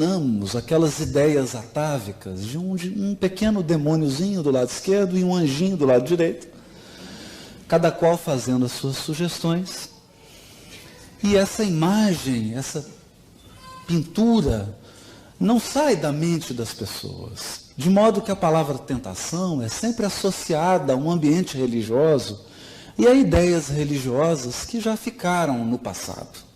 imaginamos aquelas ideias atávicas de um pequeno demôniozinho do lado esquerdo e um anjinho do lado direito, cada qual fazendo as suas sugestões. E essa imagem, essa pintura, não sai da mente das pessoas. De modo que a palavra tentação é sempre associada a um ambiente religioso e a ideias religiosas que já ficaram no passado.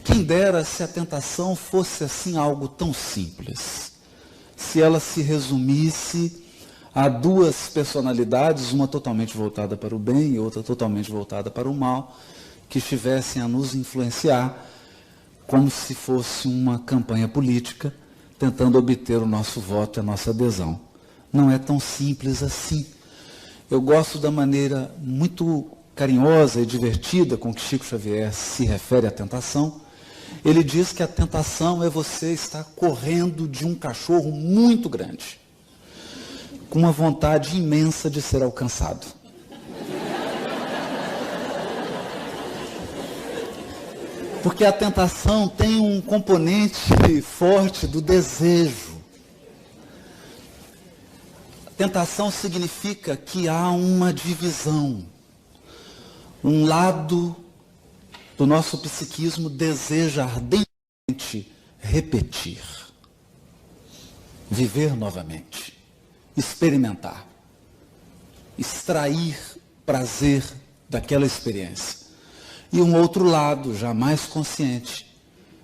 Quem dera se a tentação fosse assim algo tão simples. Se ela se resumisse a duas personalidades, uma totalmente voltada para o bem e outra totalmente voltada para o mal, que estivessem a nos influenciar como se fosse uma campanha política, tentando obter o nosso voto e a nossa adesão. Não é tão simples assim. Eu gosto da maneira muito carinhosa e divertida com que Chico Xavier se refere à tentação. Ele diz que a tentação é você estar correndo de um cachorro muito grande, com uma vontade imensa de ser alcançado. Porque a tentação tem um componente forte do desejo. Tentação significa que há uma divisão. Um lado do nosso psiquismo deseja ardentemente repetir, viver novamente, experimentar, extrair prazer daquela experiência. E um outro lado, já mais consciente,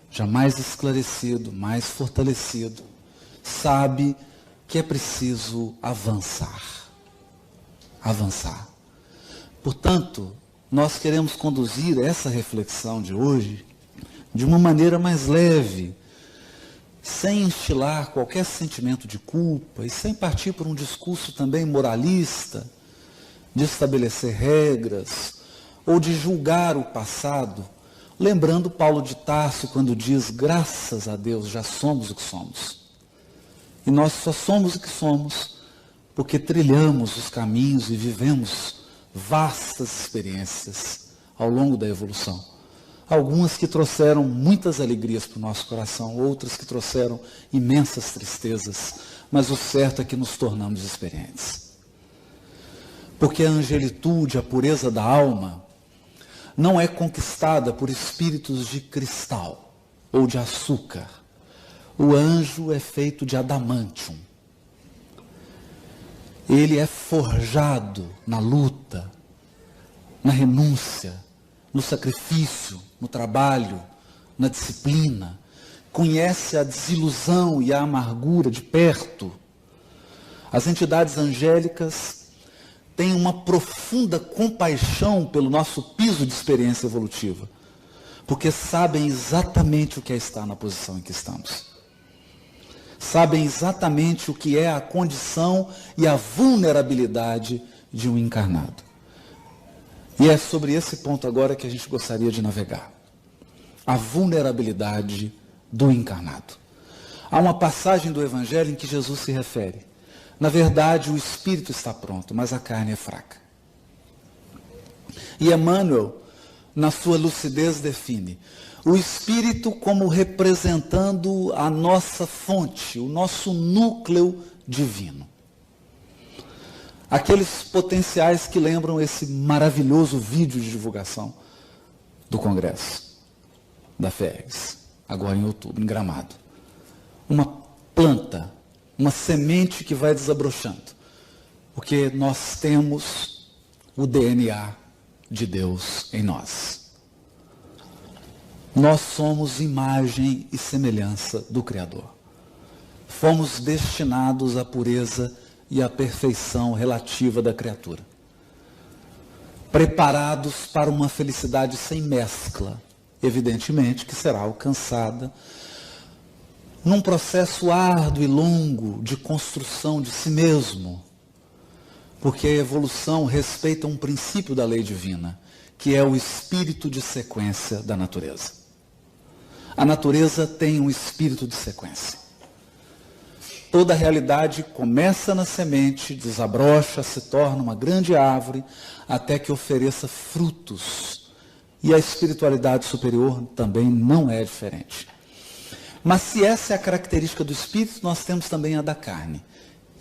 já mais esclarecido, mais fortalecido, sabe que é preciso avançar. Avançar. Portanto, nós queremos conduzir essa reflexão de hoje de uma maneira mais leve, sem instilar qualquer sentimento de culpa e sem partir por um discurso também moralista, de estabelecer regras ou de julgar o passado, lembrando Paulo de Tarso quando diz: graças a Deus já somos o que somos. E nós só somos o que somos porque trilhamos os caminhos e vivemos vastas experiências ao longo da evolução. Algumas que trouxeram muitas alegrias para o nosso coração, outras que trouxeram imensas tristezas, mas o certo é que nos tornamos experientes. Porque a angelitude, a pureza da alma, não é conquistada por espíritos de cristal ou de açúcar. O anjo é feito de adamantium. Ele é forjado na luta, na renúncia, no sacrifício, no trabalho, na disciplina. Conhece a desilusão e a amargura de perto. As entidades angélicas têm uma profunda compaixão pelo nosso piso de experiência evolutiva, porque sabem exatamente o que é estar na posição em que estamos. Sabem exatamente o que é a condição e a vulnerabilidade de um encarnado. E é sobre esse ponto agora que a gente gostaria de navegar. A vulnerabilidade do encarnado. Há uma passagem do Evangelho em que Jesus se refere: na verdade, o espírito está pronto, mas a carne é fraca. E Emmanuel, na sua lucidez, define o espírito como representando a nossa fonte, o nosso núcleo divino. Aqueles potenciais que lembram esse maravilhoso vídeo de divulgação do Congresso da FERGS, agora em outubro, em Gramado. Uma planta, uma semente que vai desabrochando, porque nós temos o DNA de Deus em nós. Nós somos imagem e semelhança do Criador. Fomos destinados à pureza e à perfeição relativa da criatura. Preparados para uma felicidade sem mescla, evidentemente que será alcançada num processo árduo e longo de construção de si mesmo, porque a evolução respeita um princípio da lei divina, que é o espírito de sequência da natureza. A natureza tem um espírito de sequência. Toda a realidade começa na semente, desabrocha, se torna uma grande árvore, até que ofereça frutos. E a espiritualidade superior também não é diferente. Mas se essa é a característica do espírito, nós temos também a da carne.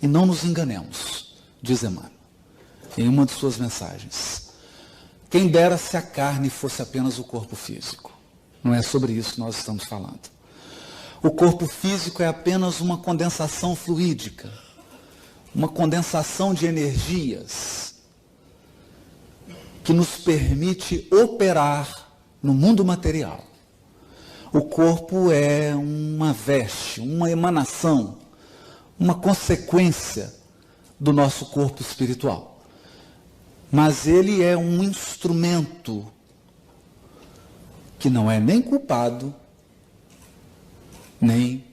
E não nos enganemos, diz Emmanuel, em uma de suas mensagens. Quem dera se a carne fosse apenas o corpo físico. Não é sobre isso que nós estamos falando. O corpo físico é apenas uma condensação fluídica, uma condensação de energias que nos permite operar no mundo material. O corpo é uma veste, uma emanação, uma consequência do nosso corpo espiritual. Mas ele é um instrumento que não é nem culpado, nem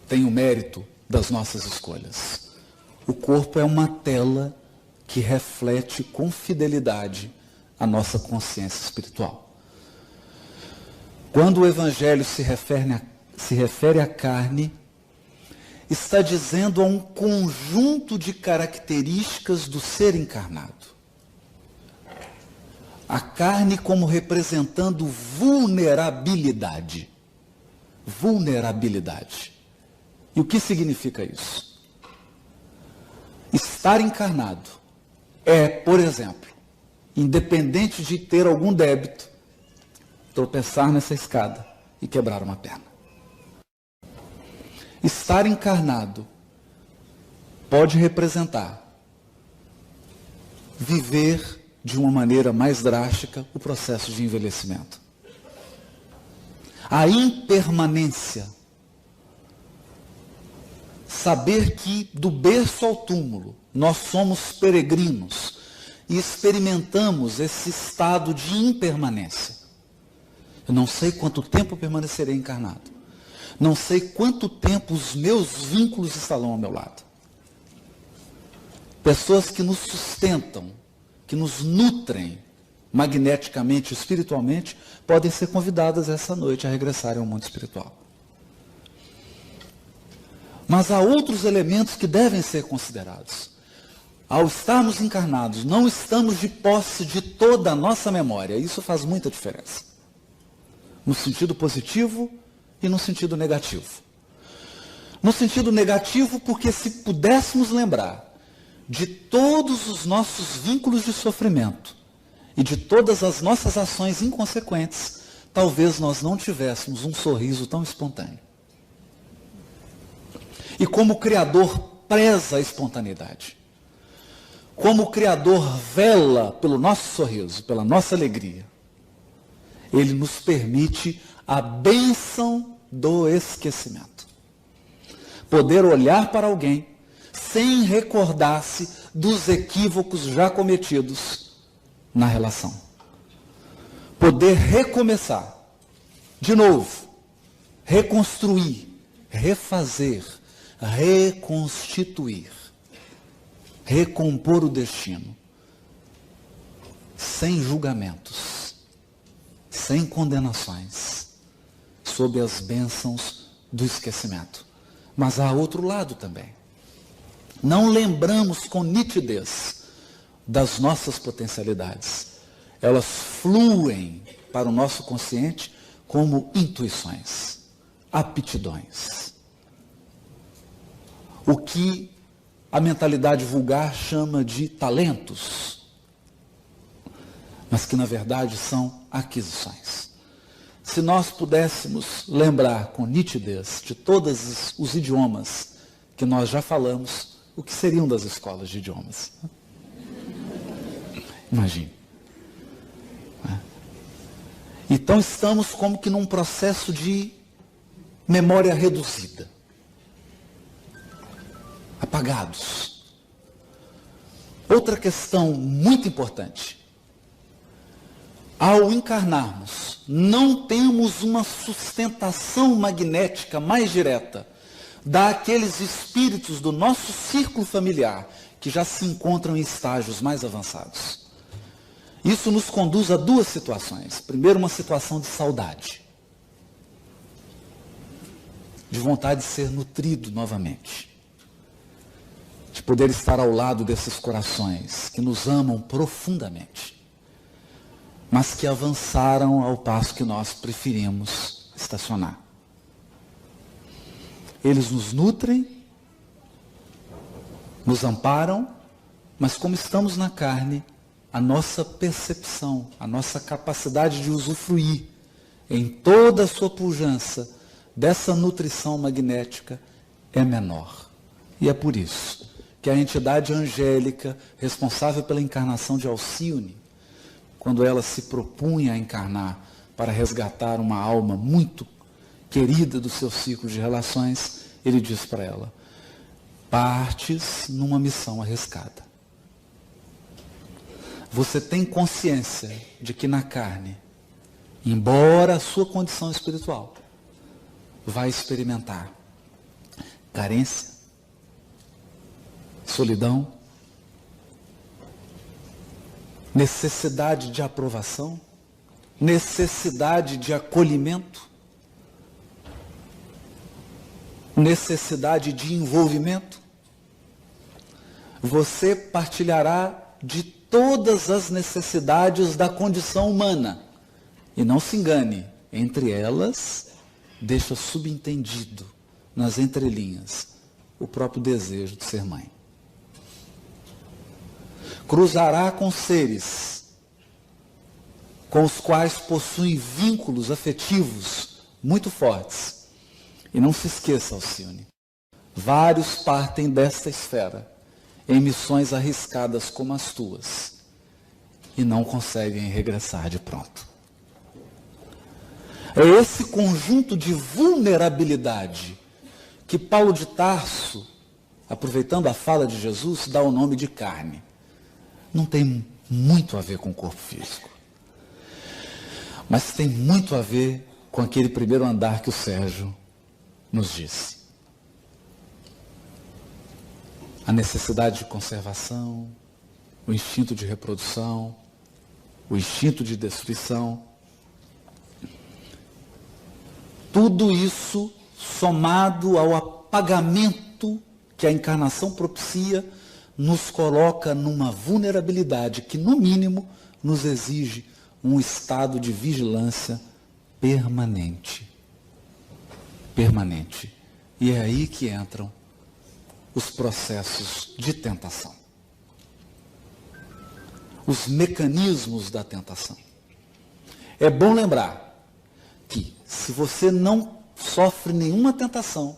tem o mérito das nossas escolhas. O corpo é uma tela que reflete com fidelidade a nossa consciência espiritual. Quando o Evangelho se refere à carne, está dizendo a um conjunto de características do ser encarnado. A carne como representando vulnerabilidade. Vulnerabilidade. E o que significa isso? Estar encarnado é, por exemplo, independente de ter algum débito, tropeçar nessa escada e quebrar uma perna. Estar encarnado pode representar viver de uma maneira mais drástica o processo de envelhecimento. A impermanência. Saber que do berço ao túmulo nós somos peregrinos e experimentamos esse estado de impermanência. Eu não sei quanto tempo permanecerei encarnado. Não sei quanto tempo os meus vínculos estarão ao meu lado. Pessoas que nos sustentam, que nos nutrem magneticamente, espiritualmente, podem ser convidadas essa noite a regressarem ao mundo espiritual. Mas há outros elementos que devem ser considerados. Ao estarmos encarnados, não estamos de posse de toda a nossa memória. Isso faz muita diferença. No sentido positivo e no sentido negativo. No sentido negativo, porque se pudéssemos lembrar de todos os nossos vínculos de sofrimento e de todas as nossas ações inconsequentes, talvez nós não tivéssemos um sorriso tão espontâneo. E como o Criador preza a espontaneidade, como o Criador vela pelo nosso sorriso, pela nossa alegria, Ele nos permite a bênção do esquecimento. Poder olhar para alguém sem recordar-se dos equívocos já cometidos na relação. Poder recomeçar, de novo, reconstruir, refazer, reconstituir, recompor o destino, sem julgamentos, sem condenações, sob as bênçãos do esquecimento. Mas há outro lado também. Não lembramos com nitidez das nossas potencialidades. Elas fluem para o nosso consciente como intuições, aptidões. O que a mentalidade vulgar chama de talentos, mas que na verdade são aquisições. Se nós pudéssemos lembrar com nitidez de todos os idiomas que nós já falamos, o que seriam das escolas de idiomas? Imagine. Então estamos como que num processo de memória reduzida. Apagados. Outra questão muito importante. Ao encarnarmos, não temos uma sustentação magnética mais direta daqueles espíritos do nosso círculo familiar que já se encontram em estágios mais avançados. Isso nos conduz a duas situações. Primeiro, uma situação de saudade. De vontade de ser nutrido novamente. De poder estar ao lado desses corações que nos amam profundamente, mas que avançaram ao passo que nós preferimos estacionar. Eles nos nutrem, nos amparam, mas como estamos na carne, a nossa percepção, a nossa capacidade de usufruir em toda a sua pujança dessa nutrição magnética é menor. E é por isso que a entidade angélica responsável pela encarnação de Alcione, quando ela se propunha a encarnar para resgatar uma alma muito querida do seu ciclo de relações, ele diz para ela: partes numa missão arriscada. Você tem consciência de que na carne, embora a sua condição espiritual, vai experimentar carência, solidão, necessidade de aprovação, necessidade de acolhimento, necessidade de envolvimento. Você partilhará de todas as necessidades da condição humana. E não se engane, entre elas, deixa subentendido, nas entrelinhas, o próprio desejo de ser mãe. Cruzará com seres com os quais possui vínculos afetivos muito fortes. E não se esqueça, Alcione, vários partem desta esfera em missões arriscadas como as tuas e não conseguem regressar de pronto. É esse conjunto de vulnerabilidade que Paulo de Tarso, aproveitando a fala de Jesus, dá o nome de carne. Não tem muito a ver com o corpo físico, mas tem muito a ver com aquele primeiro andar que o Sérgio nos disse. A necessidade de conservação, o instinto de reprodução, o instinto de destruição. Tudo isso somado ao apagamento que a encarnação propicia, nos coloca numa vulnerabilidade que, no mínimo, nos exige um estado de vigilância permanente. Permanente. E é aí que entram os processos de tentação. Os mecanismos da tentação. É bom lembrar que, se você não sofre nenhuma tentação,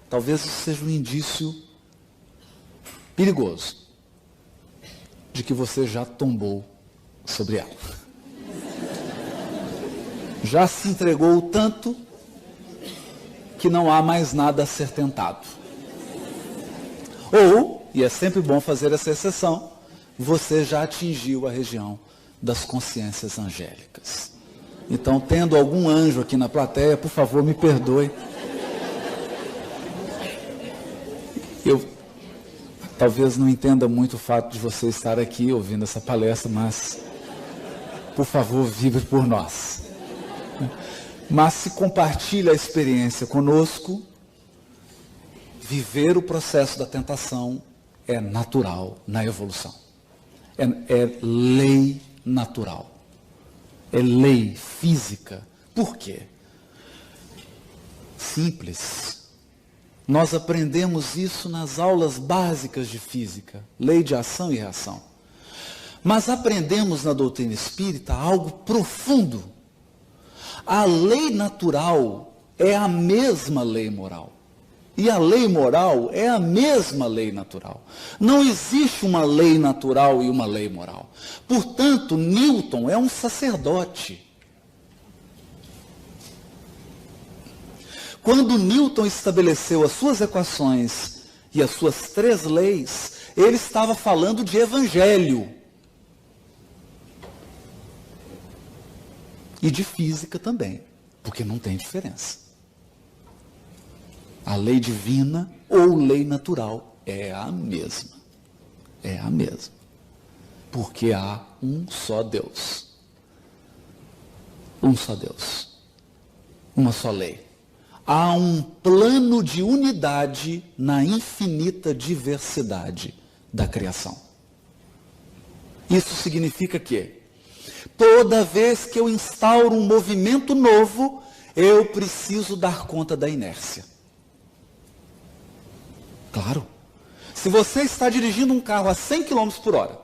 talvez isso seja um indício perigoso de que você já tombou sobre ela. Já se entregou tanto que não há mais nada a ser tentado. Ou, e é sempre bom fazer essa exceção, você já atingiu a região das consciências angélicas. Então, tendo algum anjo aqui na plateia, por favor, me perdoe. Eu talvez não entenda muito o fato de você estar aqui ouvindo essa palestra, mas, por favor, vibre por nós. Mas se compartilha a experiência conosco, viver o processo da tentação é natural na evolução. É lei natural. É lei física. Por quê? Simples. Nós aprendemos isso nas aulas básicas de física, lei de ação e reação. Mas aprendemos na doutrina espírita algo profundo. A lei natural é a mesma lei moral. E a lei moral é a mesma lei natural. Não existe uma lei natural e uma lei moral. Portanto, Newton é um sacerdote. Quando Newton estabeleceu as suas equações e as suas 3 leis, ele estava falando de evangelho. E de física também, porque não tem diferença. A lei divina ou lei natural é a mesma. É a mesma. Porque há um só Deus. Um só Deus. Uma só lei. Há um plano de unidade na infinita diversidade da criação. Isso significa que, toda vez que eu instauro um movimento novo, eu preciso dar conta da inércia. Claro. Se você está dirigindo um carro a 100 km por hora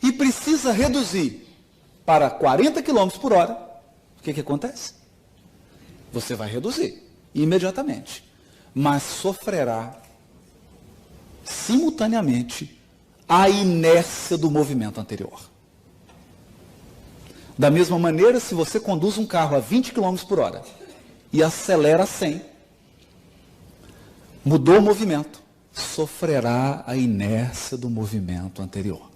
e precisa reduzir para 40 km por hora, o que acontece? Você vai reduzir imediatamente, mas sofrerá simultaneamente a inércia do movimento anterior. Da mesma maneira, se você conduz um carro a 20 km por hora e acelera a 100, mudou o movimento, sofrerá a inércia do movimento anterior.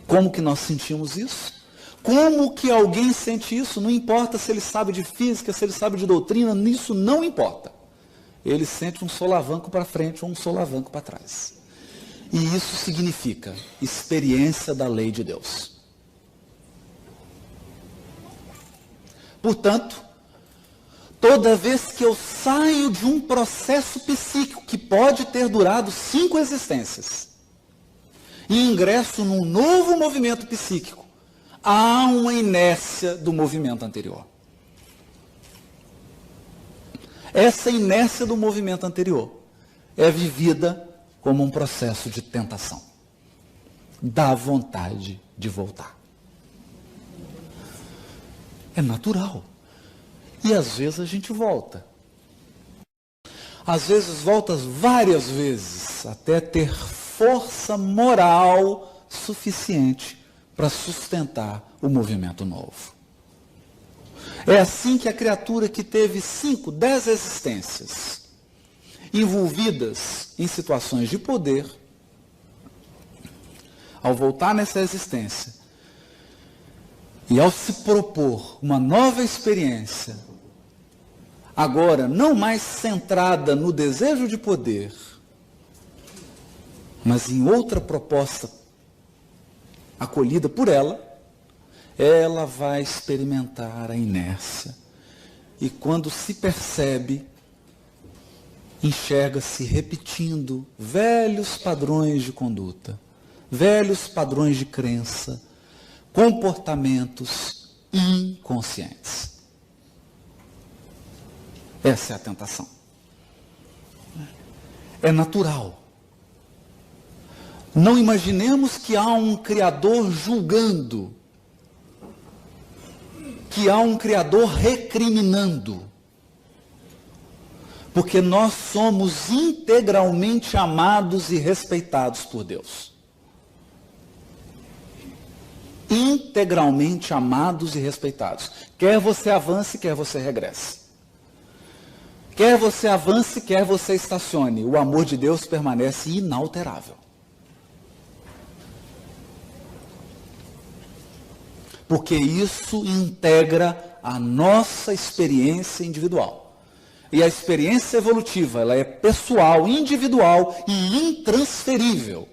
Como que nós sentimos isso? Como que alguém sente isso? Não importa se ele sabe de física, se ele sabe de doutrina, isso não importa. Ele sente um solavanco para frente ou um solavanco para trás. E isso significa experiência da lei de Deus. Portanto, toda vez que eu saio de um processo psíquico que pode ter durado 5 existências e ingresso num novo movimento psíquico, há uma inércia do movimento anterior. Essa inércia do movimento anterior é vivida como um processo de tentação. Dá vontade de voltar. É natural. E às vezes a gente volta. Às vezes volta várias vezes, até ter força moral suficiente para sustentar o movimento novo. É assim que a criatura que teve 5, 10 existências, envolvidas em situações de poder, ao voltar nessa existência, e ao se propor uma nova experiência, agora não mais centrada no desejo de poder, mas em outra proposta acolhida por ela, ela vai experimentar a inércia. E quando se percebe, enxerga-se repetindo velhos padrões de conduta, velhos padrões de crença, comportamentos inconscientes. Essa é a tentação. É natural. Não imaginemos que há um Criador julgando, que há um Criador recriminando, porque nós somos integralmente amados e respeitados por Deus. Integralmente amados e respeitados. Quer você avance, quer você regresse. Quer você avance, quer você estacione. O amor de Deus permanece inalterável. Porque isso integra a nossa experiência individual. E a experiência evolutiva, ela é pessoal, individual e intransferível.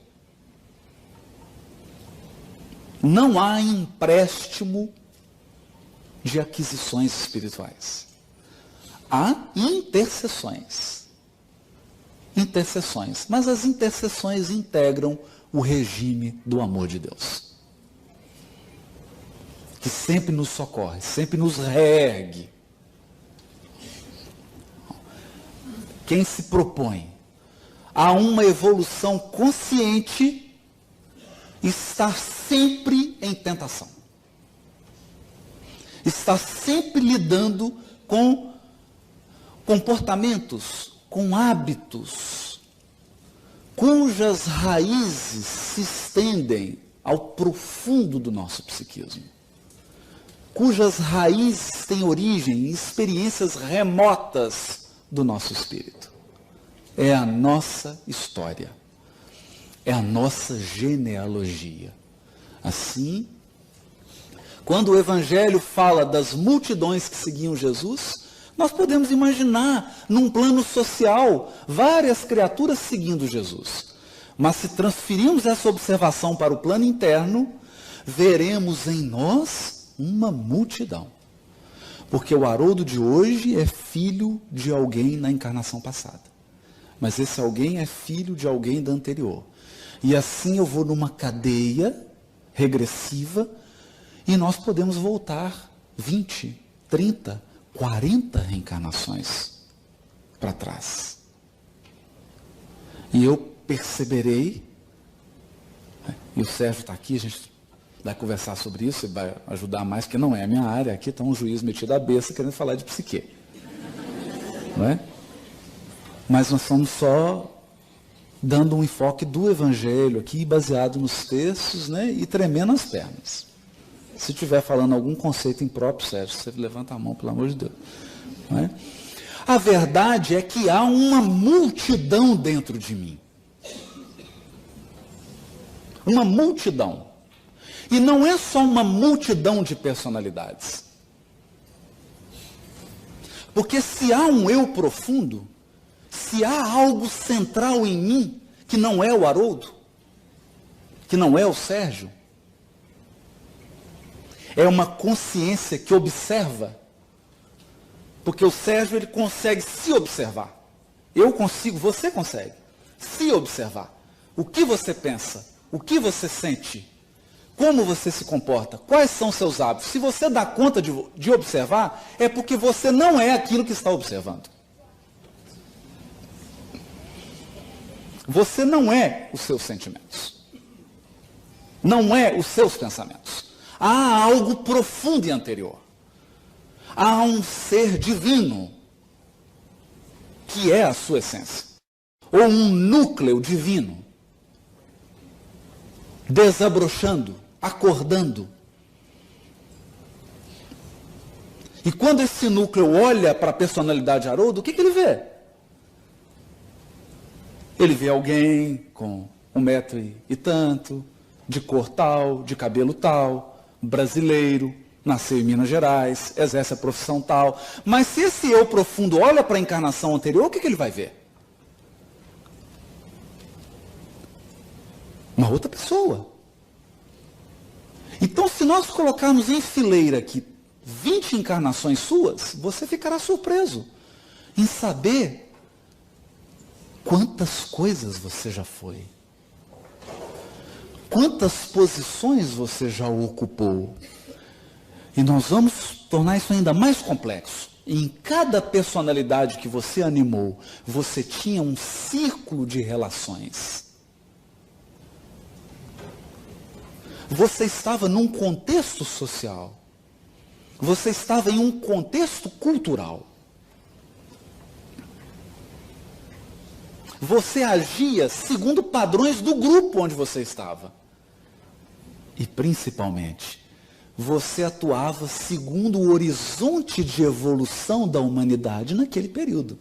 Não há empréstimo de aquisições espirituais. Há intercessões. Intercessões. Mas as intercessões integram o regime do amor de Deus, que sempre nos socorre, sempre nos reergue. Quem se propõe a uma evolução consciente está sempre em tentação. Está sempre lidando com comportamentos, com hábitos, cujas raízes se estendem ao profundo do nosso psiquismo, cujas raízes têm origem em experiências remotas do nosso espírito. É a nossa história. É a nossa genealogia. Assim, quando o Evangelho fala das multidões que seguiam Jesus, nós podemos imaginar, num plano social, várias criaturas seguindo Jesus. Mas se transferirmos essa observação para o plano interno, veremos em nós uma multidão. Porque o Haroldo de hoje é filho de alguém na encarnação passada. Mas esse alguém é filho de alguém da anterior. E assim eu vou numa cadeia regressiva e nós podemos voltar 20, 30, 40 reencarnações para trás. E eu perceberei, e o Sérgio está aqui, a gente vai conversar sobre isso, e vai ajudar mais, porque não é a minha área, aqui está um juiz metido à besta querendo falar de psique. Não é? Mas nós estamos só dando um enfoque do Evangelho aqui, baseado nos textos, né, e tremendo as pernas. Se estiver falando algum conceito impróprio, Sérgio, você levanta a mão, pelo amor de Deus. Não é? A verdade é que há uma multidão dentro de mim. Uma multidão. E não é só uma multidão de personalidades. Porque se há um eu profundo, se há algo central em mim, que não é o Haroldo, que não é o Sérgio, é uma consciência que observa. Porque o Sérgio, ele consegue se observar. Eu consigo, você consegue se observar. O que você pensa, o que você sente, como você se comporta, quais são os seus hábitos. Se você dá conta de observar, é porque você não é aquilo que está observando. Você não é os seus sentimentos. Não é os seus pensamentos. Há algo profundo e anterior. Há um ser divino, que é a sua essência. Ou um núcleo divino, desabrochando, acordando. E quando esse núcleo olha para a personalidade Haroldo, o que ele vê? Ele vê alguém com 1 e tanto, de cor tal, de cabelo tal, brasileiro, nasceu em Minas Gerais, exerce a profissão tal. Mas se esse eu profundo olha para a encarnação anterior, o que ele vai ver? Uma outra pessoa. Então, se nós colocarmos em fileira aqui 20 encarnações suas, você ficará surpreso em saber quantas coisas você já foi. Quantas posições você já ocupou. E nós vamos tornar isso ainda mais complexo. Em cada personalidade que você animou, você tinha um círculo de relações. Você estava num contexto social. Você estava em um contexto cultural. Você agia segundo padrões do grupo onde você estava. E principalmente, você atuava segundo o horizonte de evolução da humanidade naquele período.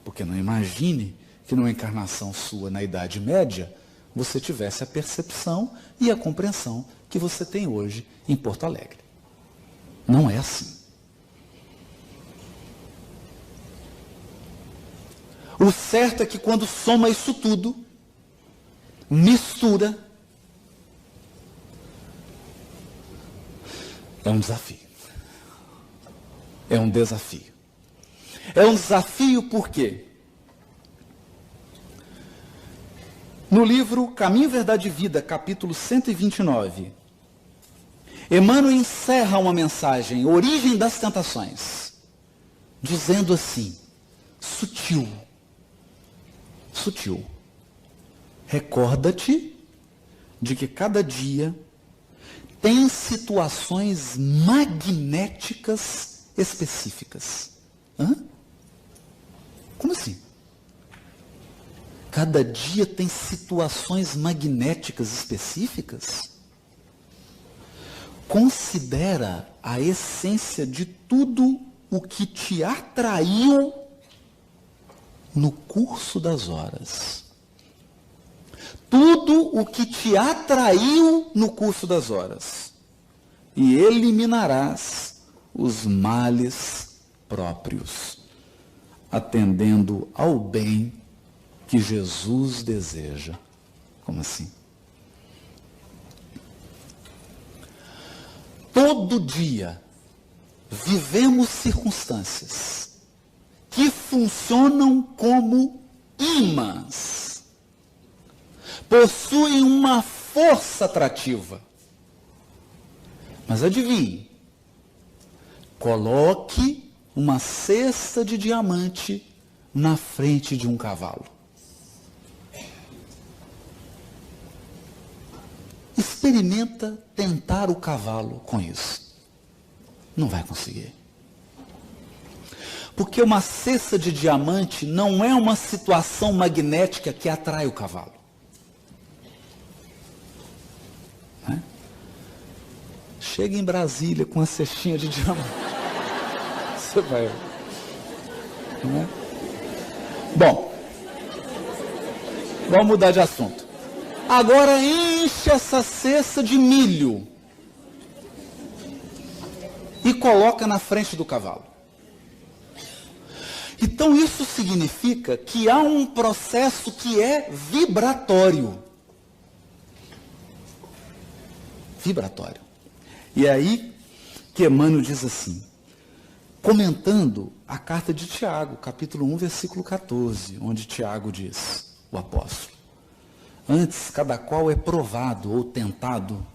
Porque não imagine que numa encarnação sua na Idade Média, você tivesse a percepção e a compreensão que você tem hoje em Porto Alegre. Não é assim. O certo é que quando soma isso tudo, mistura, é um desafio. É um desafio. É um desafio por quê? No livro Caminho, Verdade e Vida, capítulo 129, Emmanuel encerra uma mensagem, Origem das Tentações, dizendo assim, sutil, recorda-te de que cada dia tem situações magnéticas específicas. Hã? Como assim? Cada dia tem situações magnéticas específicas? Considera a essência de tudo o que te atraiu no curso das horas. Tudo o que te atraiu no curso das horas. E eliminarás os males próprios, atendendo ao bem que Jesus deseja. Como assim? Todo dia vivemos circunstâncias que funcionam como ímãs, possuem uma força atrativa. Mas adivinhe, coloque uma cesta de diamante na frente de um cavalo. Experimenta tentar o cavalo com isso. Não vai conseguir. Porque uma cesta de diamante não é uma situação magnética que atrai o cavalo. Né? Chega em Brasília com uma cestinha de diamante. Você vai. Né? Bom, vamos mudar de assunto. Agora enche essa cesta de milho e coloca na frente do cavalo. Então isso significa que há um processo que é vibratório. Vibratório. E é aí que Emmanuel diz assim, comentando a carta de Tiago, capítulo 1, versículo 14, onde Tiago diz, o apóstolo, antes cada qual é provado ou tentado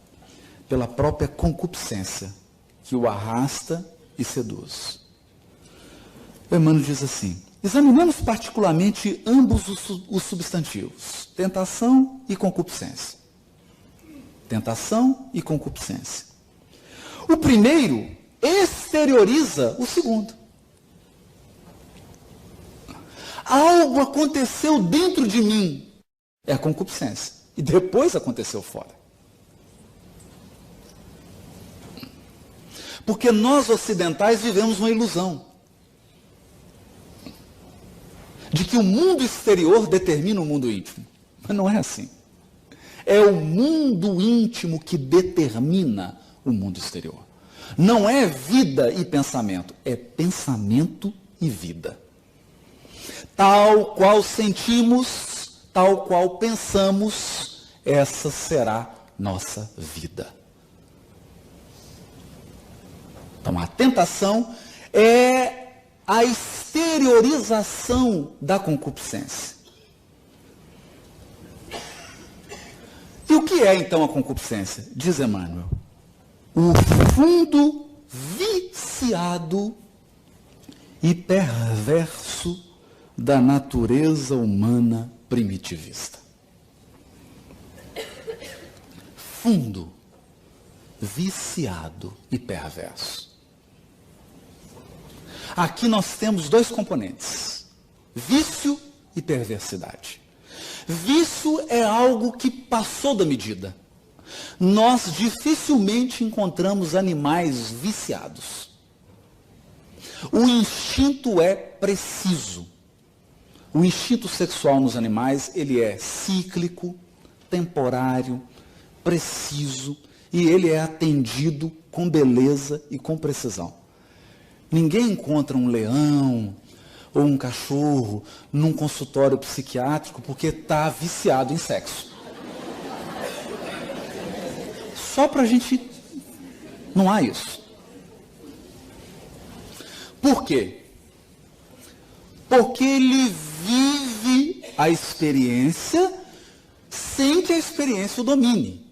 pela própria concupiscência, que o arrasta e seduz. O Emmanuel diz assim, examinemos particularmente ambos os substantivos, tentação e concupiscência. Tentação e concupiscência. O primeiro exterioriza o segundo. Algo aconteceu dentro de mim, é a concupiscência, e depois aconteceu fora. Porque nós ocidentais vivemos uma ilusão de que o mundo exterior determina o mundo íntimo. Mas não é assim. É o mundo íntimo que determina o mundo exterior. Não é vida e pensamento, é pensamento e vida. Tal qual sentimos, tal qual pensamos, essa será nossa vida. Então a tentação é a exteriorização da concupiscência. E o que é então a concupiscência? Diz Emmanuel, o fundo viciado e perverso da natureza humana primitivista. Fundo viciado e perverso. Aqui nós temos dois componentes, vício e perversidade. Vício é algo que passou da medida. Nós dificilmente encontramos animais viciados. O instinto é preciso. O instinto sexual nos animais, ele é cíclico, temporário, preciso, e ele é atendido com beleza e com precisão. Ninguém encontra um leão ou um cachorro num consultório psiquiátrico porque está viciado em sexo. Só para a gente... Não há isso. Por quê? Porque ele vive a experiência sem que a experiência o domine.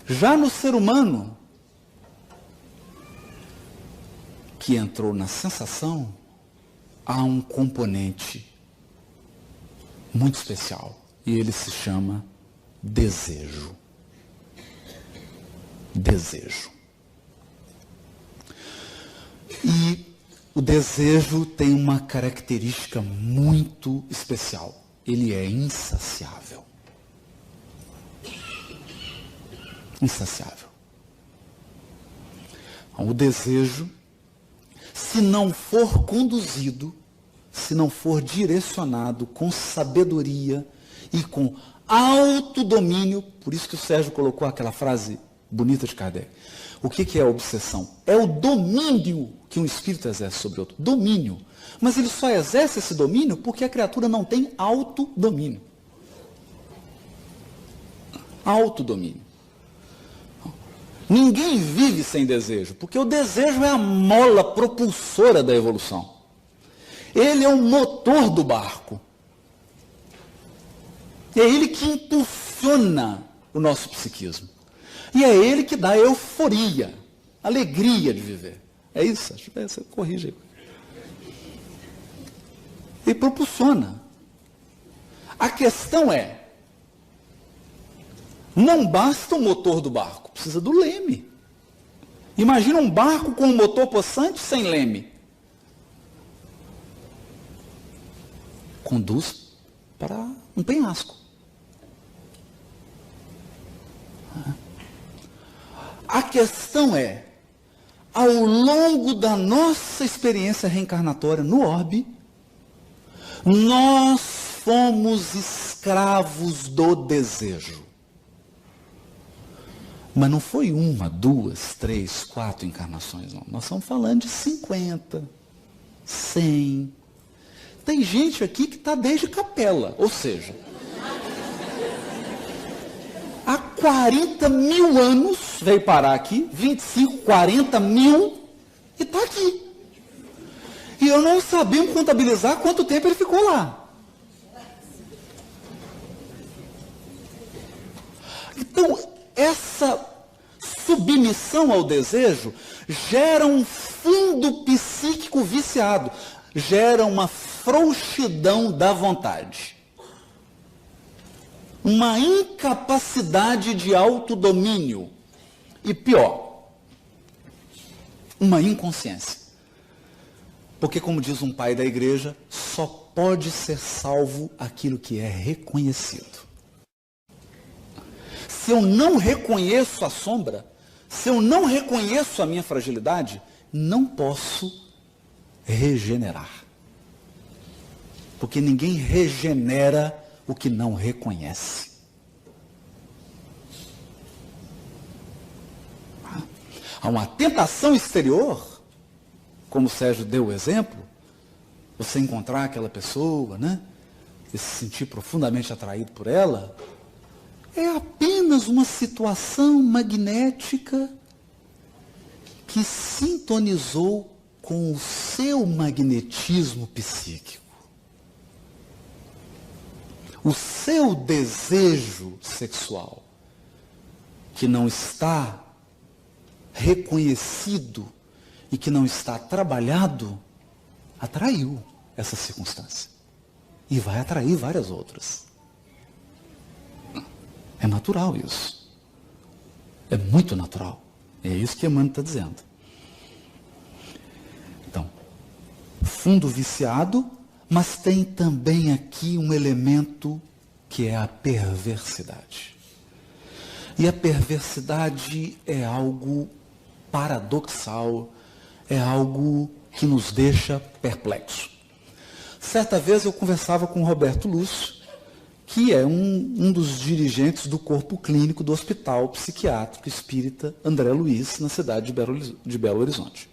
Já no ser humano, que entrou na sensação, há um componente muito especial. E ele se chama desejo. Desejo. E o desejo tem uma característica muito especial. Ele é insaciável. Insaciável. O desejo, se não for conduzido, se não for direcionado com sabedoria e com autodomínio, por isso que o Sérgio colocou aquela frase bonita de Kardec. O que é a obsessão? É o domínio que um espírito exerce sobre outro. Domínio. Mas ele só exerce esse domínio porque a criatura não tem autodomínio. Autodomínio. Ninguém vive sem desejo, porque o desejo é a mola propulsora da evolução. Ele é o motor do barco. É ele que impulsiona o nosso psiquismo. E é ele que dá euforia, alegria de viver. É isso? Você corrige aí. Ele propulsiona. A questão é, não basta o motor do barco, precisa do leme. Imagina um barco com um motor possante sem leme. Conduz para um penhasco. A questão é, ao longo da nossa experiência reencarnatória no orbe, nós fomos escravos do desejo. Mas não foi 1, 2, 3, 4 encarnações, não. Nós estamos falando de 50, 100. Tem gente aqui que está desde capela, ou seja, há 40 mil anos veio parar aqui, 25, 40 mil, e está aqui. E eu não sabia contabilizar quanto tempo ele ficou lá. Então, essa submissão ao desejo gera um fundo psíquico viciado, gera uma frouxidão da vontade, uma incapacidade de autodomínio e, pior, uma inconsciência. Porque, como diz um pai da igreja, só pode ser salvo aquilo que é reconhecido. Se eu não reconheço a sombra, se eu não reconheço a minha fragilidade, não posso regenerar. Porque ninguém regenera o que não reconhece. Há uma tentação exterior, como o Sérgio deu o exemplo, você encontrar aquela pessoa, né, e se sentir profundamente atraído por ela, é apenas uma situação magnética que sintonizou com o seu magnetismo psíquico. O seu desejo sexual, que não está reconhecido e que não está trabalhado, atraiu essa circunstância. E vai atrair várias outras. É natural isso. É muito natural. É isso que Emmanuel está dizendo. Então, fundo viciado, mas tem também aqui um elemento que é a perversidade. E a perversidade é algo paradoxal, é algo que nos deixa perplexo. Certa vez eu conversava com o Roberto Lúcio, que é um dos dirigentes do corpo clínico do Hospital Psiquiátrico Espírita André Luiz, na cidade de Belo Horizonte.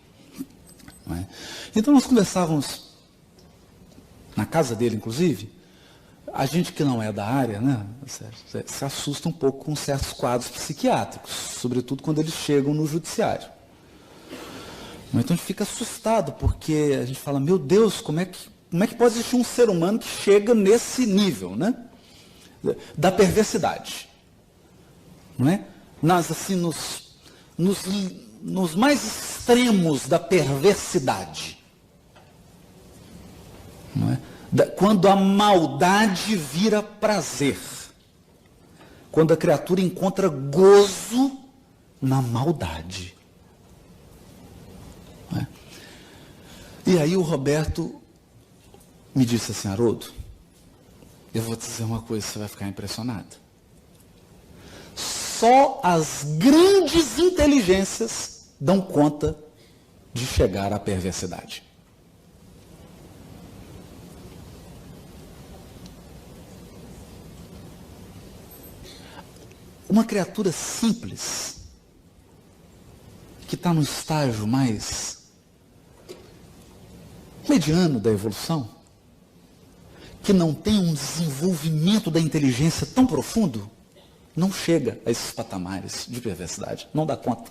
Não é? Então nós conversávamos na casa dele, inclusive. A gente que não é da área, né, se assusta um pouco com certos quadros psiquiátricos, sobretudo quando eles chegam no judiciário. Então a gente fica assustado, porque a gente fala, meu Deus, como é que pode existir um ser humano que chega nesse nível, né? Da perversidade. Não é? Assim, nos mais extremos da perversidade. Não é? Quando a maldade vira prazer. Quando a criatura encontra gozo na maldade. Não é? E aí o Roberto me disse assim, Haroldo, eu vou te dizer uma coisa, você vai ficar impressionado. Só as grandes inteligências dão conta de chegar à perversidade. Uma criatura simples, que está no estágio mais mediano da evolução, que não tem um desenvolvimento da inteligência tão profundo, não chega a esses patamares de perversidade, não dá conta.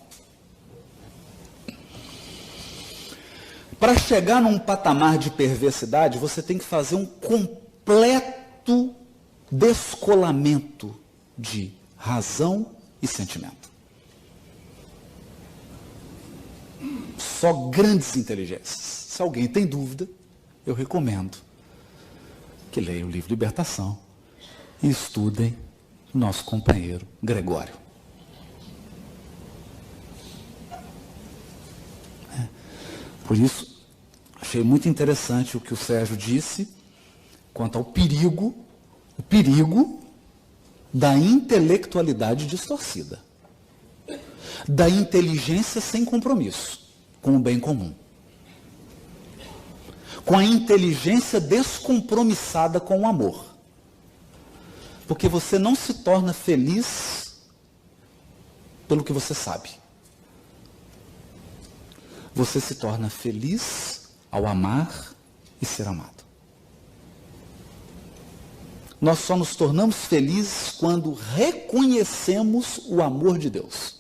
Para chegar num patamar de perversidade, você tem que fazer um completo descolamento de razão e sentimento. Só grandes inteligências. Se alguém tem dúvida, eu recomendo que leiam o livro Libertação e estudem o nosso companheiro Gregório. Por isso, achei muito interessante o que o Sérgio disse quanto ao perigo da intelectualidade distorcida, da inteligência sem compromisso com o bem comum, com a inteligência descompromissada com o amor. Porque você não se torna feliz pelo que você sabe. Você se torna feliz ao amar e ser amado. Nós só nos tornamos felizes quando reconhecemos o amor de Deus.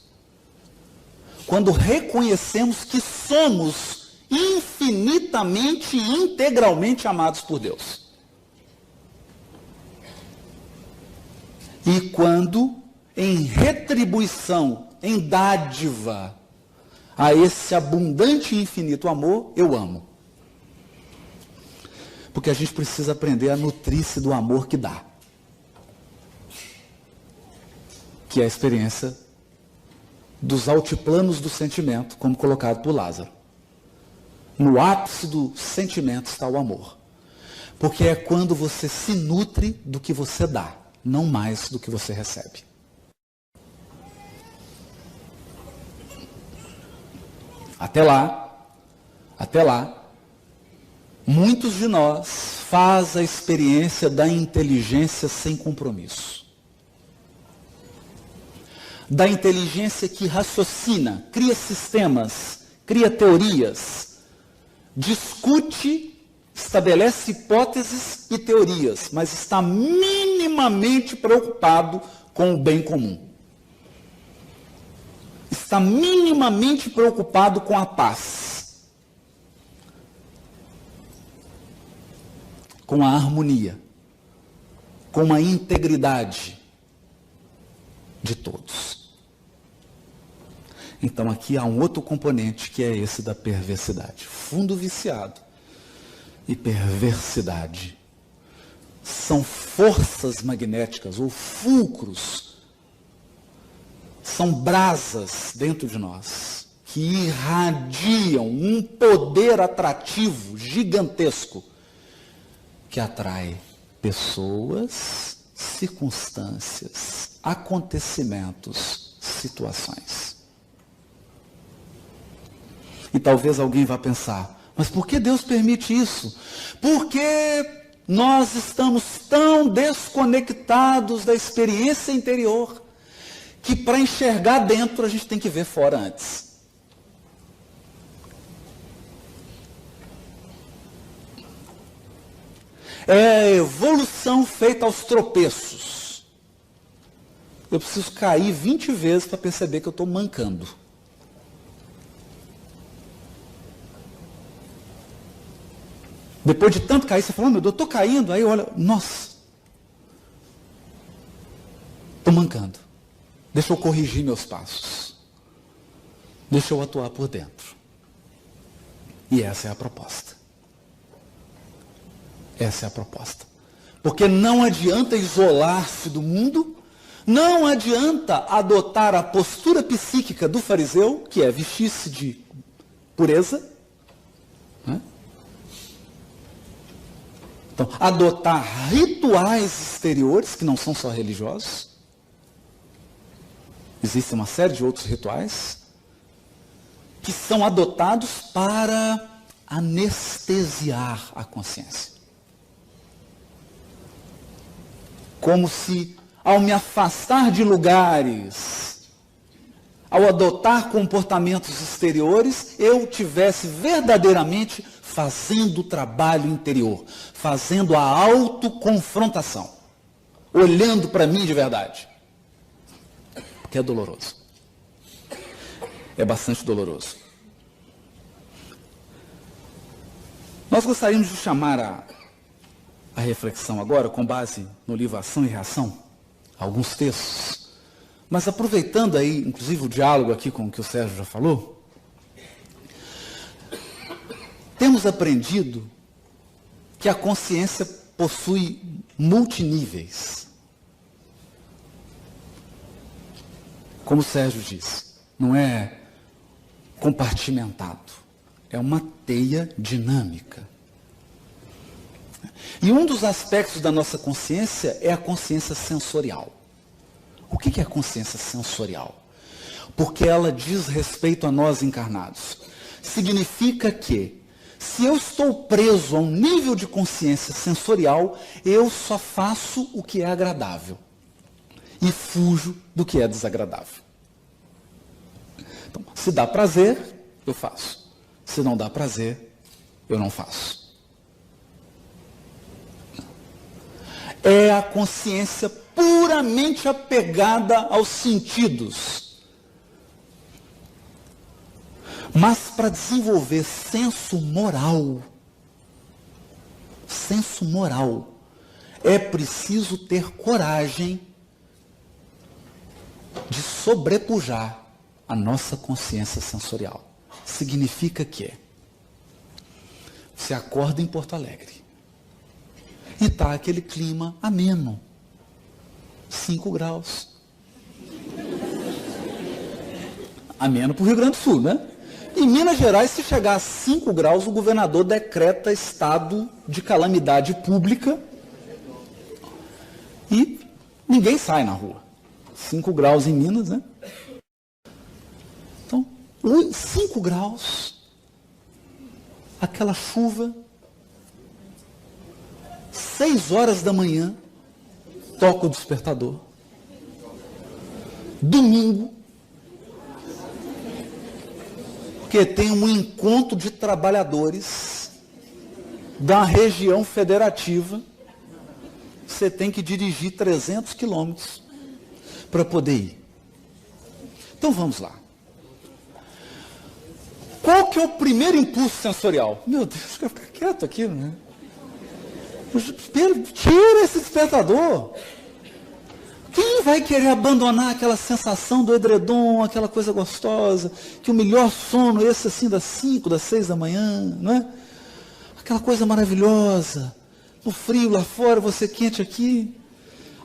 Quando reconhecemos que somos infinitamente e integralmente amados por Deus. E quando, em retribuição, em dádiva, a esse abundante e infinito amor, eu amo. Porque a gente precisa aprender a nutrir-se do amor que dá. Que é a experiência dos altiplanos do sentimento, como colocado por Lázaro. No ápice do sentimento está o amor. Porque é quando você se nutre do que você dá, não mais do que você recebe. Até lá, muitos de nós fazem a experiência da inteligência sem compromisso. Da inteligência que raciocina, cria sistemas, cria teorias, discute, estabelece hipóteses e teorias, mas está minimamente preocupado com o bem comum. Está minimamente preocupado com a paz, com a harmonia, com a integridade de todos. Então aqui há um outro componente que é esse da perversidade. Fundo viciado e perversidade são forças magnéticas ou fulcros, são brasas dentro de nós que irradiam um poder atrativo gigantesco que atrai pessoas, circunstâncias, acontecimentos, situações. E talvez alguém vá pensar, mas por que Deus permite isso? Porque nós estamos tão desconectados da experiência interior que para enxergar dentro a gente tem que ver fora antes. É a evolução feita aos tropeços. Eu preciso cair 20 vezes para perceber que eu estou mancando. Depois de tanto cair, você fala, oh, meu Deus, eu estou caindo. Aí olha, nossa, estou mancando. Deixa eu corrigir meus passos. Deixa eu atuar por dentro. E essa é a proposta. Essa é a proposta. Porque não adianta isolar-se do mundo, não adianta adotar a postura psíquica do fariseu, que é vestir-se de pureza, né? Então, adotar rituais exteriores, que não são só religiosos. Existe uma série de outros rituais que são adotados para anestesiar a consciência. Como se, ao me afastar de lugares, ao adotar comportamentos exteriores, eu tivesse verdadeiramente fazendo o trabalho interior, fazendo a autoconfrontação, olhando para mim de verdade. Que é doloroso. É bastante doloroso. Nós gostaríamos de chamar a reflexão agora, com base no livro Ação e Reação, alguns textos, mas aproveitando aí, inclusive, o diálogo aqui com o que o Sérgio já falou, temos aprendido que a consciência possui multiníveis. Como o Sérgio disse, não é compartimentado, é uma teia dinâmica. E um dos aspectos da nossa consciência é a consciência sensorial. O que é a consciência sensorial? Porque ela diz respeito a nós encarnados. Significa que, se eu estou preso a um nível de consciência sensorial, eu só faço o que é agradável e fujo do que é desagradável. Então, se dá prazer, eu faço. Se não dá prazer, eu não faço. É a consciência puramente apegada aos sentidos. Mas para desenvolver senso moral, é preciso ter coragem de sobrepujar a nossa consciência sensorial. Significa que você acorda em Porto Alegre e está aquele clima ameno, 5 graus. Ameno para o Rio Grande do Sul, né? Em Minas Gerais, se chegar a 5 graus, o governador decreta estado de calamidade pública e ninguém sai na rua. 5 graus em Minas, né? Então, 5 graus, aquela chuva, 6 horas da manhã, toca o despertador. Domingo, porque tem um encontro de trabalhadores da região federativa, você tem que dirigir 300 quilômetros para poder ir. Então vamos lá. Qual que é o primeiro impulso sensorial? Meu Deus, eu quero ficar quieto aqui, né? Tira esse despertador. Quem vai querer abandonar aquela sensação do edredom, aquela coisa gostosa, que o melhor sono, esse assim das 5, das 6 da manhã, não é? Aquela coisa maravilhosa, no frio lá fora, você quente aqui.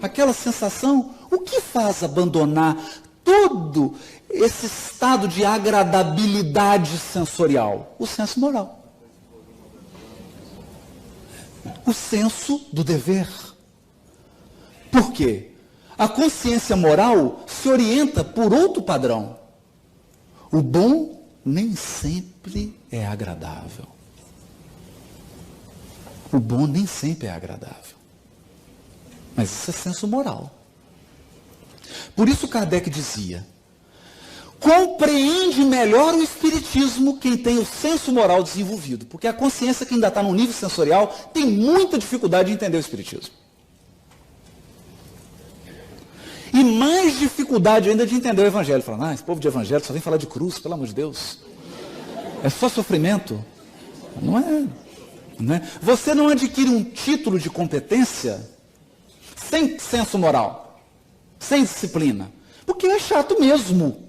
Aquela sensação, o que faz abandonar todo esse estado de agradabilidade sensorial? O senso moral. O senso do dever. Por quê? A consciência moral se orienta por outro padrão. O bom nem sempre é agradável. O bom nem sempre é agradável. Mas isso é senso moral. Por isso Kardec dizia: compreende melhor o espiritismo quem tem o senso moral desenvolvido. Porque a consciência que ainda está no nível sensorial tem muita dificuldade de entender o espiritismo. E mais dificuldade ainda de entender o evangelho. Falando, esse povo de evangelho só vem falar de cruz, pelo amor de Deus. É só sofrimento. Não é. Não é. Você não adquire um título de competência sem senso moral, sem disciplina. Porque é chato mesmo.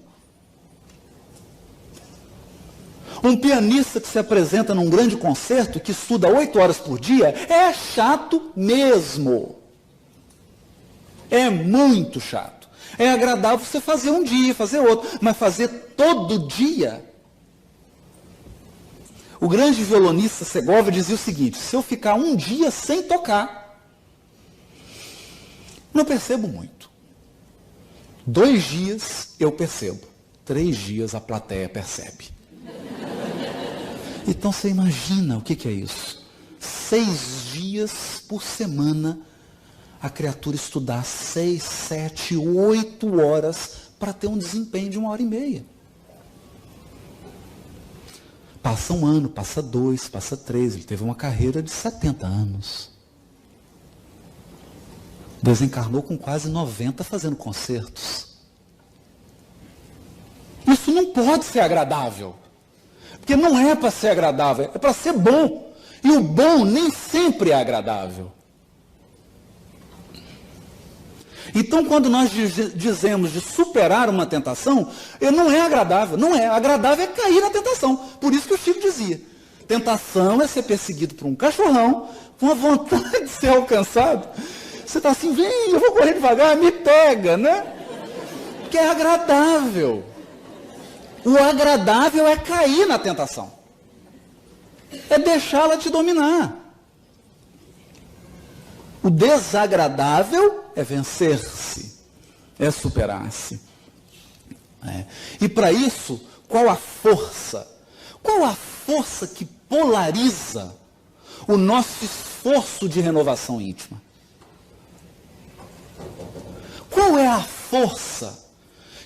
Um pianista que se apresenta num grande concerto, que estuda 8 horas por dia, é chato mesmo. É muito chato. É agradável você fazer um dia, fazer outro, mas fazer todo dia. O grande violonista Segovia dizia o seguinte: se eu ficar um dia sem tocar, não percebo muito. 2 dias eu percebo. 3 dias a plateia percebe. Então você imagina o que é isso? 6 dias por semana a criatura estudar 6, 7, 8 horas para ter um desempenho de 1h30. Passa 1 ano, passa 2, passa 3. Ele teve uma carreira de 70 anos. Desencarnou com quase 90 fazendo concertos. Isso não pode ser agradável. Porque não é para ser agradável, é para ser bom. E o bom nem sempre é agradável. Então, quando nós dizemos de superar uma tentação, não é agradável. Não é. Agradável é cair na tentação. Por isso que o Chico dizia: Tentação é ser perseguido por um cachorrão com a vontade de ser alcançado. Você está assim, vem, eu vou correr devagar, me pega, né? Que é agradável. O agradável é cair na tentação. É deixá-la te dominar. O desagradável é vencer-se, é superar-se. E para isso, qual a força? Qual a força que polariza o nosso esforço de renovação íntima? Qual é a força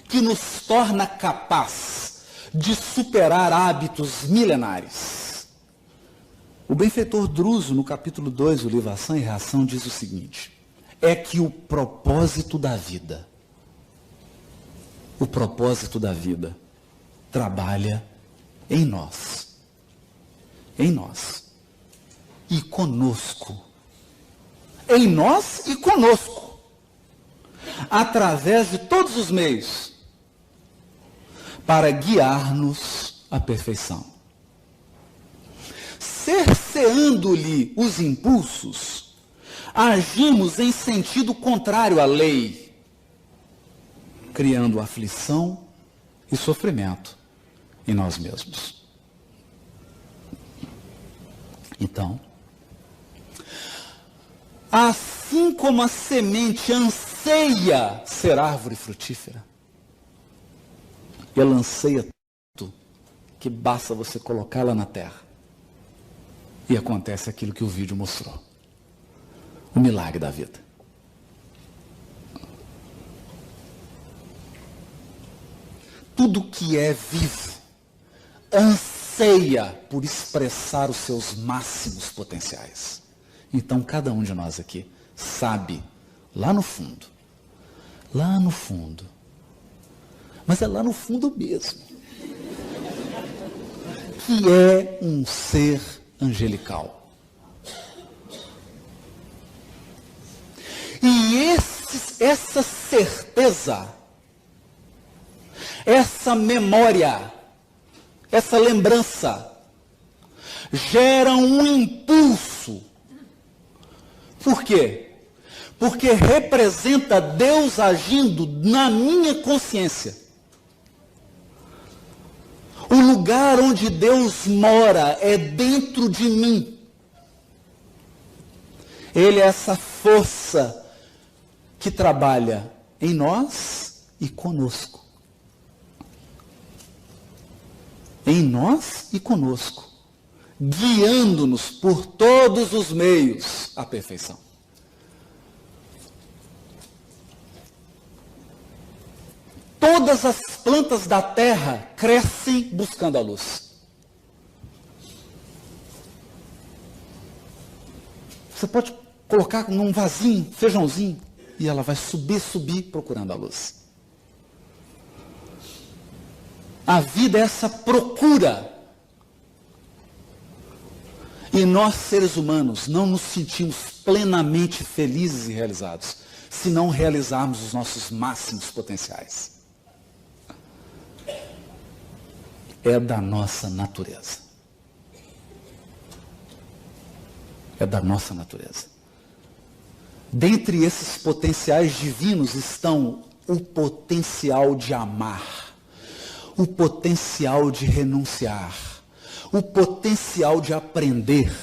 que nos torna capaz de superar hábitos milenares? O benfeitor Druso, no capítulo 2 do livro Ação e Reação, diz o seguinte: é que o propósito da vida trabalha em nós, e conosco, através de todos os meios, para guiar-nos à perfeição. Cerceando-lhe os impulsos, agimos em sentido contrário à lei, criando aflição e sofrimento em nós mesmos. Então, assim como a semente anseia ser árvore frutífera, ela anseia tanto que basta você colocá-la na terra e acontece aquilo que o vídeo mostrou. O milagre da vida. Tudo que é vivo anseia por expressar os seus máximos potenciais. Então, cada um de nós aqui sabe, lá no fundo, mas é lá no fundo mesmo, que é um ser angelical. E essa certeza, essa memória, essa lembrança, gera um impulso. Por quê? Porque representa Deus agindo na minha consciência. O lugar onde Deus mora é dentro de mim. Ele é essa força que trabalha em nós e conosco. Em nós e conosco, guiando-nos por todos os meios à perfeição. Todas as plantas da terra crescem buscando a luz. Você pode colocar num vasinho, feijãozinho, e ela vai subir procurando a luz. A vida é essa procura. E nós, seres humanos, não nos sentimos plenamente felizes e realizados se não realizarmos os nossos máximos potenciais. É da nossa natureza. É da nossa natureza. Dentre esses potenciais divinos estão o potencial de amar, o potencial de renunciar, o potencial de aprender,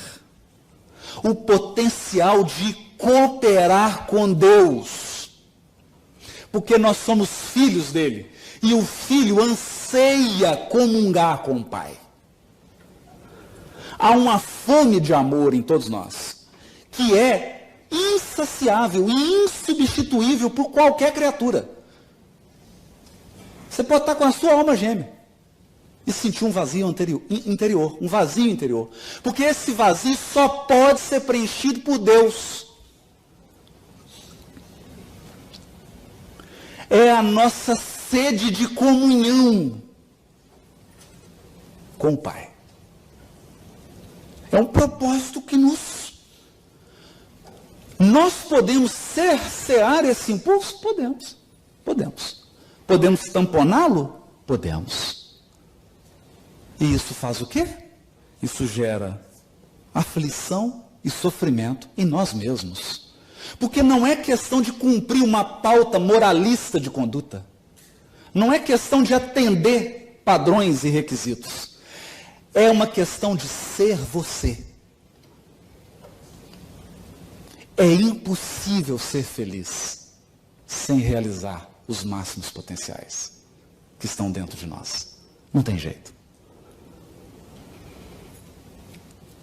o potencial de cooperar com Deus, porque nós somos filhos dele, e o filho anseia comungar com o Pai. Há uma fome de amor em todos nós, que é insaciável e insubstituível por qualquer criatura. Você pode estar com a sua alma gêmea e sentir um vazio interior, um vazio interior. Porque esse vazio só pode ser preenchido por Deus. É a nossa sede de comunhão com o Pai. É um propósito que nós podemos cercear esse impulso? Podemos. Podemos tamponá-lo? Podemos. E isso faz o quê? isso gera aflição e sofrimento em nós mesmos. Porque não é questão de cumprir uma pauta moralista de conduta. Não é questão de atender padrões e requisitos. É uma questão de ser você. É impossível ser feliz sem realizar os máximos potenciais que estão dentro de nós. Não tem jeito.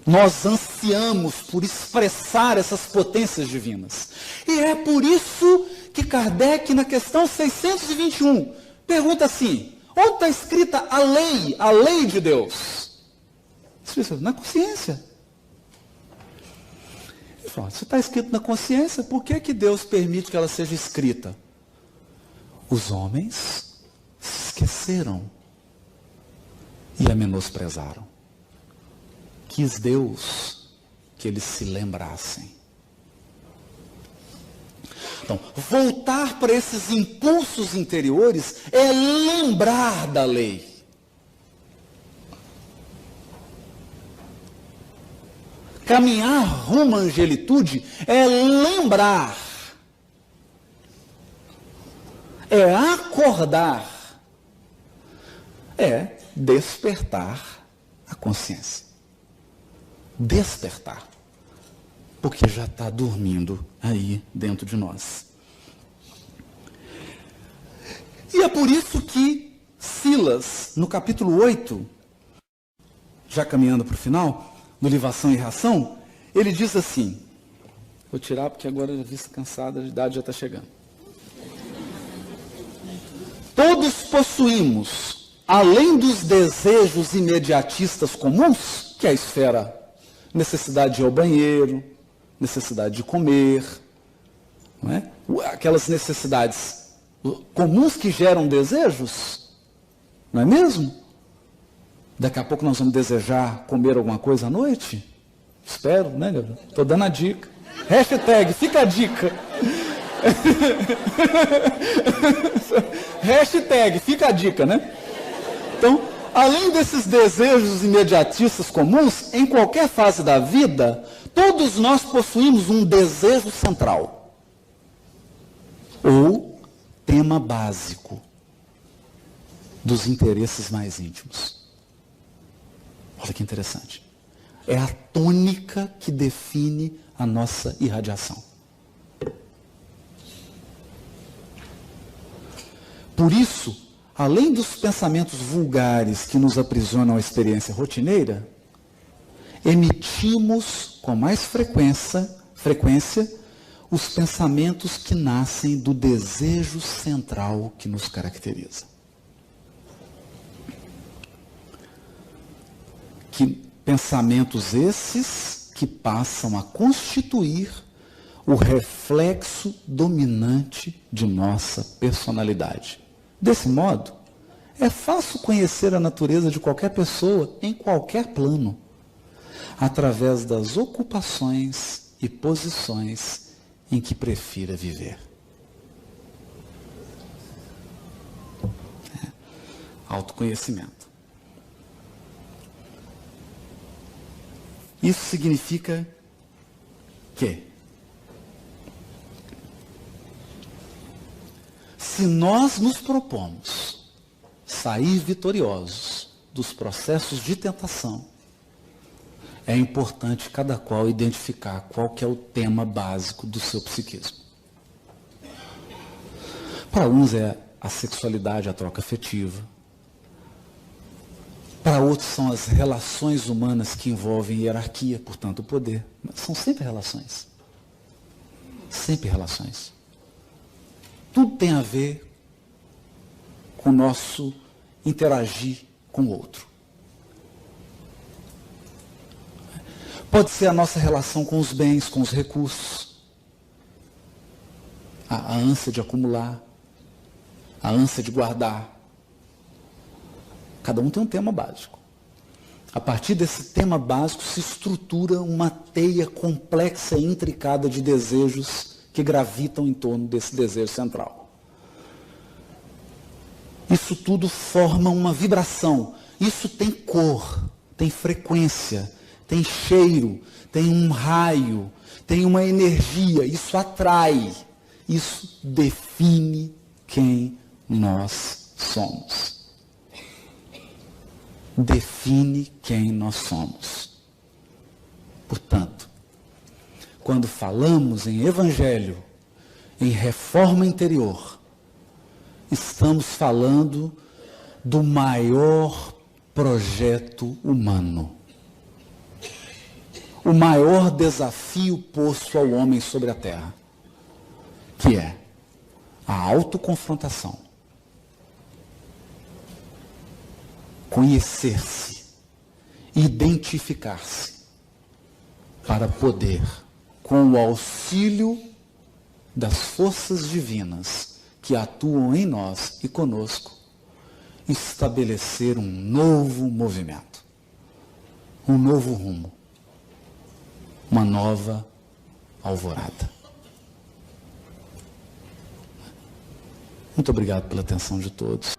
Nós ansiamos por expressar essas potências divinas. E é por isso que Kardec, na questão 621, pergunta assim: onde está escrita a lei de Deus? Na consciência. Ele fala, se está escrito na consciência, por que Deus permite que ela seja escrita? Os homens se esqueceram e a menosprezaram. Quis Deus que eles se lembrassem. Então, voltar para esses impulsos interiores é lembrar da lei. Caminhar rumo à angelitude é lembrar. É acordar. É despertar a consciência. Despertar. Porque já está dormindo aí dentro de nós. E é por isso que Silas, no capítulo 8, já caminhando para o final, no livro Ação e Reação, ele diz assim, vou tirar porque agora a vista cansada, a idade já está chegando. Todos possuímos, além dos desejos imediatistas comuns, que é a esfera, necessidade de ir ao banheiro, necessidade de comer, não é? Aquelas necessidades comuns que geram desejos, não é mesmo? Daqui a pouco nós vamos desejar comer alguma coisa à noite? Espero, né, Gabriel? Estou dando a dica. Hashtag, fica a dica. Hashtag, fica a dica, né? Então, além desses desejos imediatistas comuns, em qualquer fase da vida, todos nós possuímos um desejo central. Ou tema básico dos interesses mais íntimos. Olha que interessante. É a tônica que define a nossa irradiação. Por isso, além dos pensamentos vulgares que nos aprisionam à experiência rotineira, emitimos com mais frequência os pensamentos que nascem do desejo central que nos caracteriza. Que pensamentos esses que passam a constituir o reflexo dominante de nossa personalidade. Desse modo, é fácil conhecer a natureza de qualquer pessoa em qualquer plano, através das ocupações e posições em que prefira viver. Autoconhecimento. Isso significa que, se nós nos propomos sair vitoriosos dos processos de tentação, é importante cada qual identificar qual que é o tema básico do seu psiquismo. Para uns é a sexualidade, a troca afetiva. Para outros são as relações humanas que envolvem hierarquia, portanto o poder. Mas são sempre relações. Sempre relações. Tudo tem a ver com o nosso interagir com o outro. Pode ser a nossa relação com os bens, com os recursos. A ânsia de acumular. A ânsia de guardar. Cada um tem um tema básico. A partir desse tema básico se estrutura uma teia complexa e intricada de desejos que gravitam em torno desse desejo central. Isso tudo forma uma vibração. Isso tem cor, tem frequência, tem cheiro, tem um raio, tem uma energia. Isso atrai, isso define quem nós somos. Define quem nós somos. Portanto, quando falamos em evangelho, em reforma interior, estamos falando do maior projeto humano. O maior desafio posto ao homem sobre a terra, que é a autoconfrontação. Conhecer-se, identificar-se, para poder, com o auxílio das forças divinas que atuam em nós e conosco, estabelecer um novo movimento, um novo rumo, uma nova alvorada. Muito obrigado pela atenção de todos.